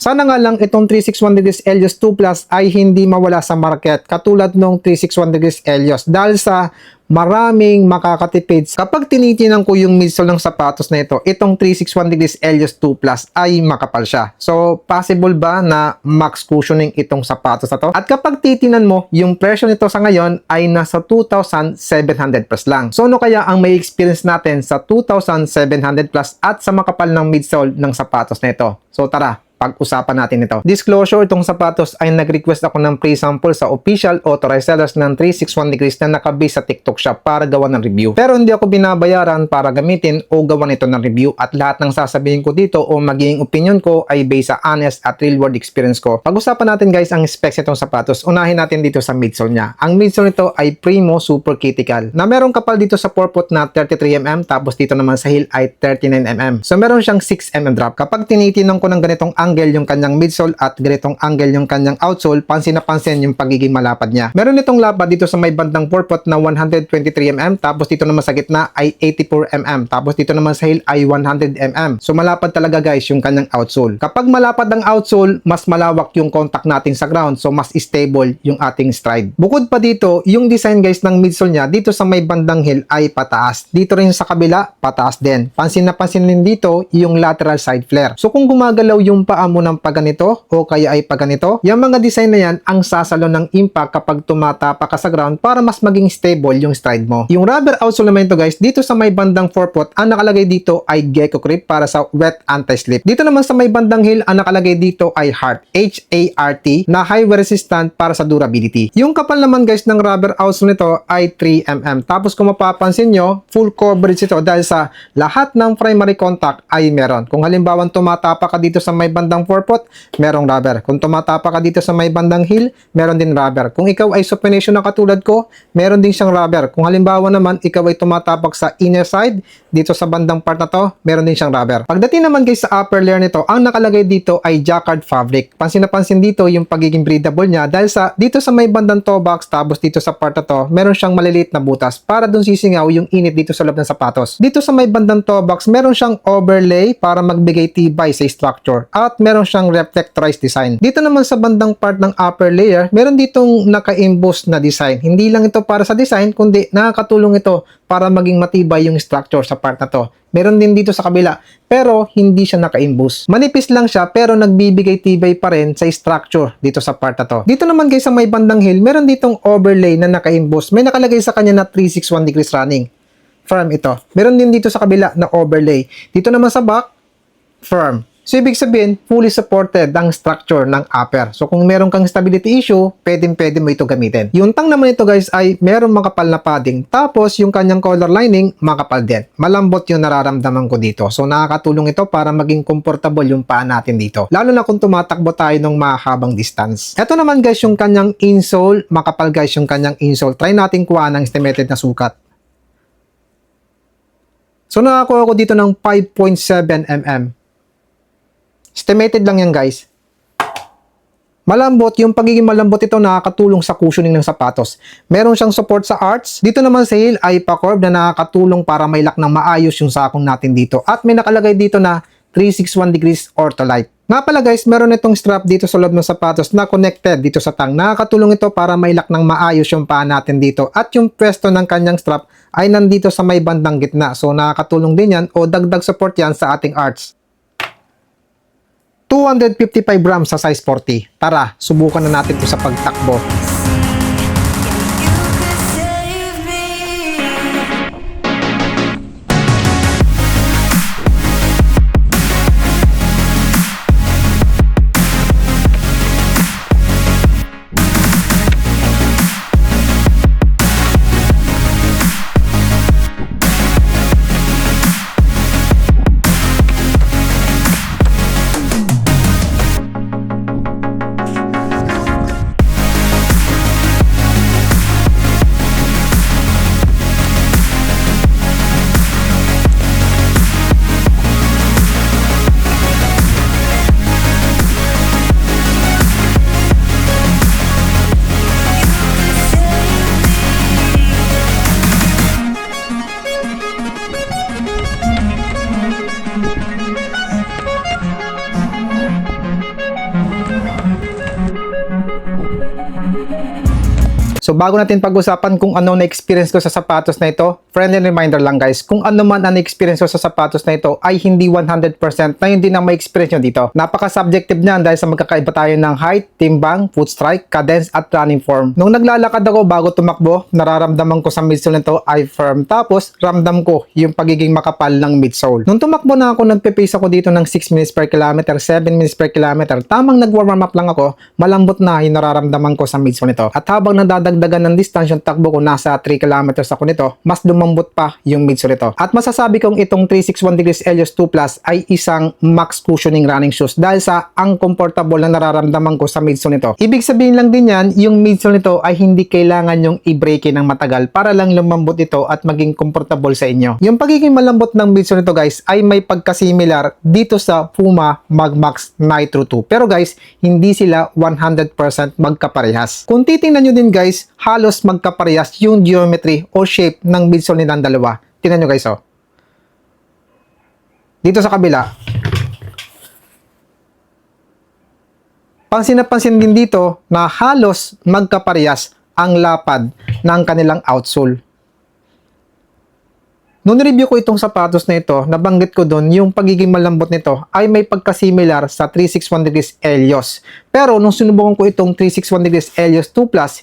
Sana nga lang itong 361 degrees Helios 2 Plus ay hindi mawala sa market katulad ng 361 degrees Helios dahil sa maraming makakatipid. Kapag tinitinan ko yung midsole ng sapatos na ito, itong 361 degrees Helios 2 Plus ay makapal siya. So, possible ba na max cushioning itong sapatos na to? At kapag titinan mo, yung presyo nito sa ngayon ay nasa 2,700 plus lang. So, ano kaya ang may experience natin sa 2,700 plus at sa makapal ng midsole ng sapatos na ito? So, tara, pag-usapan natin ito. Disclosure, itong sapatos ay nag-request ako ng pre-sample sa official authorized sellers ng 361 degrees na nakabase sa TikTok shop para gawa ng review. Pero hindi ako binabayaran para gamitin o gawan ito ng review at lahat ng sasabihin ko dito o magiging opinion ko ay based sa honest at real world experience ko. Pag-usapan natin guys ang specs nitong sapatos. Unahin natin dito sa midsole niya. Ang midsole nito ay Primo Super Critical na merong kapal dito sa forefoot na 33mm tapos dito naman sa heel ay 39mm. So meron siyang 6mm drop. Kapag tinitinan ko ng ganitong angle yung kanyang midsole at ganitong angle yung kanyang outsole, pansin na pansin yung pagiging malapad niya. Meron itong lapad dito sa may bandang forefoot na 123mm, tapos dito naman sa gitna ay 84mm, tapos dito naman sa heel ay 100mm. So malapad talaga guys yung kanyang outsole. Kapag malapad ang outsole, mas malawak yung contact natin sa ground, so mas stable yung ating stride. Bukod pa dito, yung design guys ng midsole niya dito sa may bandang heel ay pataas. Dito rin sa kabila, pataas din. Pansin na pansin din dito yung lateral side flare. So kung gumagalaw yung paa mo ng pagganito o kaya ay pagganito, yung mga design na yan ang sasalo ng impact kapag tumatapa ka sa ground para mas maging stable yung stride mo. Yung rubber outsole naman ito guys, dito sa may bandang forefoot, ang nakalagay dito ay gecko grip para sa wet anti-slip. Dito naman sa may bandang heel, ang nakalagay dito ay HART, H-A-R-T, na high wear resistant para sa durability. Yung kapal naman guys ng rubber outsole nito ay 3mm. Tapos kung mapapansin nyo, full coverage ito dahil sa lahat ng primary contact ay meron. Kung halimbawa tumatapa ka dito sa may bandang forefoot, merong rubber. Kung tumatapa ka dito sa may bandang heel, meron din rubber. Kung ikaw ay supination na katulad ko, meron din siyang rubber. Kung halimbawa naman, ikaw ay tumatapak sa inner side, dito sa bandang part na to, meron din siyang rubber. Pagdating naman guys sa upper layer nito, ang nakalagay dito ay jacquard fabric. Pansin na pansin dito yung pagiging breathable niya dahil sa dito sa may bandang toe box, tapos dito sa part na to, meron siyang maliliit na butas para dun sisingaw yung init dito sa loob ng sapatos. Dito sa may bandang toe box, meron siyang overlay para magbigay tibay sa structure at meron siyang reflectorized design. Dito naman sa bandang part ng upper layer, meron ditong naka-emboss na design. Hindi lang ito para sa design, kundi nakakatulong ito para maging matibay yung structure sa part na to. Meron din dito sa kabila, pero hindi siya naka-emboss. Manipis lang siya, pero nagbibigay tibay pa rin sa structure dito sa part na to. Dito naman guys sa may bandang heel, meron ditong overlay na naka-emboss. May nakalagay sa kanya na 361 degrees running. Firm ito. Meron din dito sa kabila na overlay. Dito naman sa back, firm. So, ibig sabihin, fully supported ang structure ng upper. So, kung meron kang stability issue, pwede mo ito gamitin. Yung tang naman ito guys ay meron makapal na padding. Tapos, yung kanyang collar lining, makapal din. Malambot yung nararamdaman ko dito. So, nakakatulong ito para maging comfortable yung paa natin dito. Lalo na kung tumatakbo tayo ng mahabang distance. Ito naman guys yung kanyang insole. Makapal guys yung kanyang insole. Try natin kuha ng estimated na sukat. So, nakakuha ko dito ng 5.7 mm. Estimated lang yan guys. Malambot, yung pagiging malambot ito nakakatulong sa cushioning ng sapatos. Meron siyang support sa arch. Dito naman sa heel ay pa-curve na nakakatulong para may lock ng maayos yung sakong natin dito. At may nakalagay dito na 361 degrees ortholite. Nga pala guys, meron itong strap dito sa loob ng sapatos na connected dito sa tang. Nakakatulong ito para may lock ng maayos yung paa natin dito. At yung pwesto ng kanyang strap ay nandito sa may bandang gitna. So nakakatulong din yan o dagdag support yan sa ating arch. 255 grams sa size 40. Tara, subukan na natin ito sa pagtakbo. So bago natin pag-usapan kung ano na-experience ko sa sapatos na ito, friendly reminder lang guys, kung ano man ang experience ko sa sapatos na ito ay hindi 100% na yun din ang may experience nyo dito. Napaka-subjective niyan dahil sa magkakaiba tayo ng height, timbang, foot strike, cadence at running form. Nung naglalakad ako bago tumakbo, nararamdaman ko sa midsole nito ay firm, tapos ramdam ko yung pagiging makapal ng midsole. Nung tumakbo na ako, nagpe-pace ako dito ng 6 minutes per kilometer, 7 minutes per kilometer. Tamang nag-warm up lang ako, malambot na yung nararamdaman ko sa midsole nito. At habang nadadagdagan ng distance yung takbo ko, nasa 3 kilometers ako nito, mas lumambot pa yung midsole nito. At masasabi kong itong 361 degrees Helios 2 Plus ay isang max cushioning running shoes dahil sa ang comfortable na nararamdaman ko sa midsole nito. Ibig sabihin lang din yan, yung midsole nito ay hindi kailangan yung i-break ng matagal para lang lumambot ito at maging comfortable sa inyo. Yung pagiging malambot ng midsole nito guys ay may pagkasimilar dito sa Puma Mag Max Nitro 2. Pero guys, hindi sila 100% magkaparehas. Kung titingnan nyo din guys, halos magkaparehas yung geometry o shape ng midsole nilang dalawa. Tingnan nyo guys, oh. Dito sa kabila, pansin na pansin din dito na halos magkaparehas ang lapad ng kanilang outsole. Noong review ko itong sapatos na ito, nabanggit ko doon yung pagiging malambot nito ay may pagkasimilar sa 361 degrees Helios. Pero nung sinubukan ko itong 361 degrees Helios 2 Plus,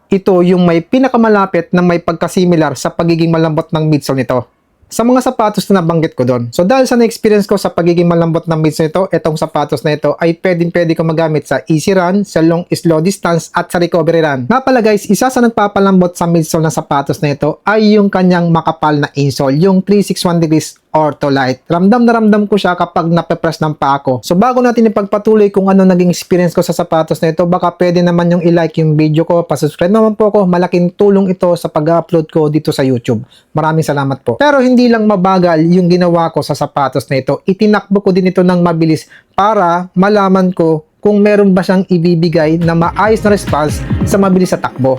ito yung may pinakamalapit na may pagkasimilar sa pagiging malambot ng midsole nito sa mga sapatos na nabanggit ko doon. So dahil sa na-experience ko sa pagiging malambot ng midsole nito, itong sapatos na ito ay pwede ko magamit sa easy run, sa long slow distance at sa recovery run. Nga pala guys, isa sa nagpapalambot sa midsole ng sapatos na ito ay yung kanyang makapal na insole, yung 361 degrees Ortholite. Ramdam na ramdam ko siya kapag nape-press ng paa ko. So bago natin ipagpatuloy kung ano naging experience ko sa sapatos na ito, baka pwede naman yung i-like yung video ko, pasubscribe naman po ako, malaking tulong ito sa pag-upload ko dito sa YouTube. Maraming salamat po. Pero hindi lang mabagal yung ginawa ko sa sapatos na ito, itinakbo ko din ito ng mabilis para malaman ko kung meron ba siyang ibibigay na maayos na response sa mabilis sa takbo.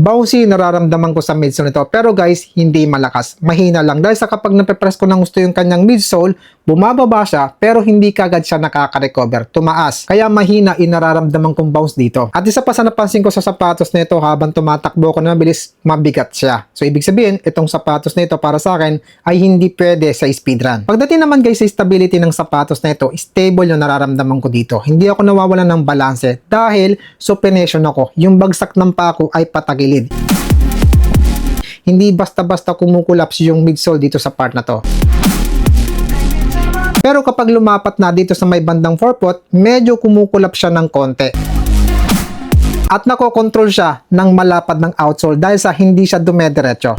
Bouncy nararamdaman ko sa midsole nito, pero guys, hindi malakas, mahina lang dahil sa kapag nape-press ko ng gusto yung kanyang midsole, bumababa siya pero hindi kagad siya nakaka-recover, tumaas, kaya mahina inararamdaman kong bounce dito. At isa pa sa napansin ko sa sapatos na ito, habang tumatakbo ko na mabilis, mabigat siya. So ibig sabihin, itong sapatos na ito para sa akin ay hindi pwede sa speed run. Pagdating naman guys sa stability ng sapatos na ito, stable yung nararamdaman ko dito. Hindi ako nawawalan ng balanse dahil supination ako, yung bagsak ng paa ko ay patagilid. Hindi basta-basta kumukulaps yung midsole dito sa part na to. Pero kapag lumapat na dito sa may bandang forefoot, medyo kumukulap siya ng konti. At nakokontrol siya ng malapad ng outsole dahil sa hindi siya dumediretso.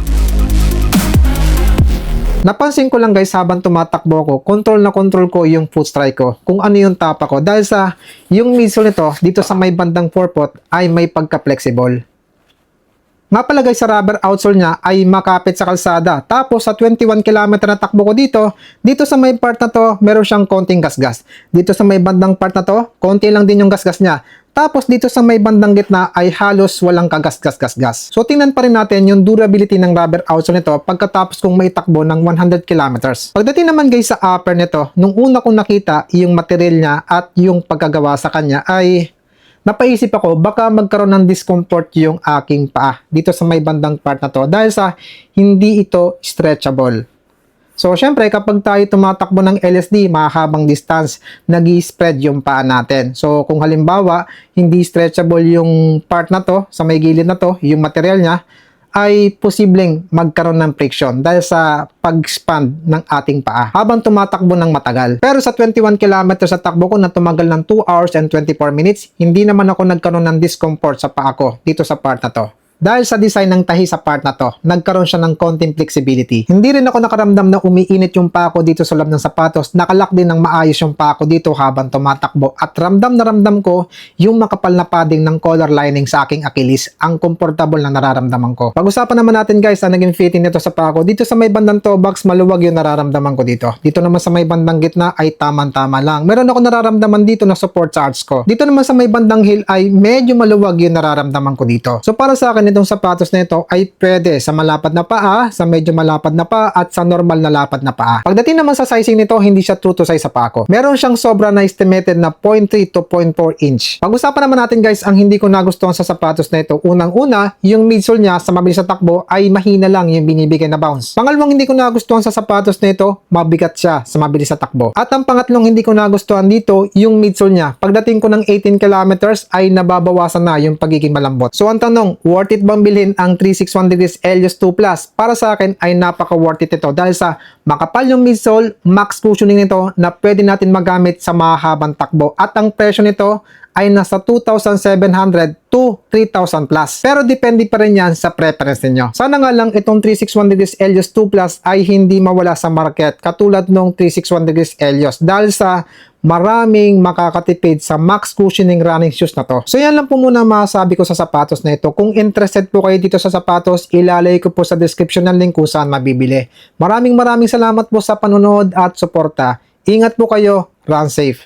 Napansin ko lang guys habang tumatakbo ko, control na control ko yung foot strike ko, kung ano yung tapa ko, dahil sa yung midsole nito dito sa may bandang forefoot ay may pagka-flexible. Nga pala guys, sa rubber outsole niya ay makapit sa kalsada. Tapos sa 21 km na takbo ko dito sa may part na to, meron siyang konting gasgas. Dito sa may bandang part na to, konti lang din yung gasgas niya. Tapos dito sa may bandang gitna ay halos walang kagasgas-gasgas. So tingnan pa rin natin yung durability ng rubber outsole nito pagkatapos kong maitakbo ng 100 kilometers. Pagdating naman guys sa upper nito, nung una kong nakita yung material niya at yung pagkagawa sa kanya ay napaisip ako baka magkaroon ng discomfort yung aking paa dito sa may bandang part na to dahil sa hindi ito stretchable. So syempre kapag tayo tumatakbo ng LSD, mahabang distance, nag-i-spread yung paa natin. So kung halimbawa hindi stretchable yung part na to, sa may gilid na to, yung material niya, ay posibleng magkaroon ng friction dahil sa pag-expand ng ating paa habang tumatakbo ng matagal. Pero sa 21 kilometers sa takbo ko na tumagal ng 2 hours and 24 minutes, hindi naman ako nagkaroon ng discomfort sa paa ko dito sa part na to. Dahil sa design ng tahi sa part na to, nagkaroon siya ng konting flexibility. Hindi rin ako nakaramdam na umiinit yung pako dito sa loob ng sapatos. Nakalak din ng maayos yung pako dito habang tumatakbo. At ramdam na ramdam ko yung makapal na padding ng collar lining sa aking Achilles. Ang comfortable na nararamdaman ko. Pag-usapan naman natin guys ang naging fitting nito sa pako. Dito sa may bandang toe box, maluwag yung nararamdaman ko dito. Dito naman sa may bandang gitna ay tamang-tama lang. Meron ako nararamdaman dito na support sa arch ko. Dito naman sa may bandang heel ay medyo maluwag yung nararamdaman ko dito. So para sa akin itong sapatos na ito ay pwede sa malapad na paa, sa medyo malapad na paa at sa normal na lapad na paa. Pagdating naman sa sizing nito, hindi siya true to size sa pako. Meron siyang sobra na estimated na 0.3 to 0.4 inch. Pag-usapan naman natin guys ang hindi ko nagustuhan sa sapatos na ito. Unang-una, yung midsole niya sa mabilis na takbo ay mahina lang yung binibigay na bounce. Pangalawang hindi ko nagustuhan sa sapatos na ito, mabigat siya sa mabilis na takbo. At ang pangatlong hindi ko nagustuhan dito, yung midsole niya. Pagdating ko ng 18 kilometers ay nababawasan na yung pagiging malambot. So ang tanong, worth it bang bilhin ang 361 degrees Helios 2 Plus? Para sa akin ay napaka worth it ito dahil sa makapal yung midsole, max cushioning nito na pwede natin magamit sa mahabang takbo at ang presyo nito ay nasa 2,700 to 3,000 plus. Pero depende pa rin yan sa preference ninyo. Sana nga lang itong 361 degrees Helios 2 Plus ay hindi mawala sa market katulad nung 361 degrees Helios dahil sa maraming makakatipid sa max cushioning running shoes na to. So yan lang po muna masasabi ko sa sapatos na ito. Kung interested po kayo dito sa sapatos, ilalagay ko po sa description ng link kung saan mabibili. Maraming salamat po sa panonood at suporta. Ingat po kayo, run safe.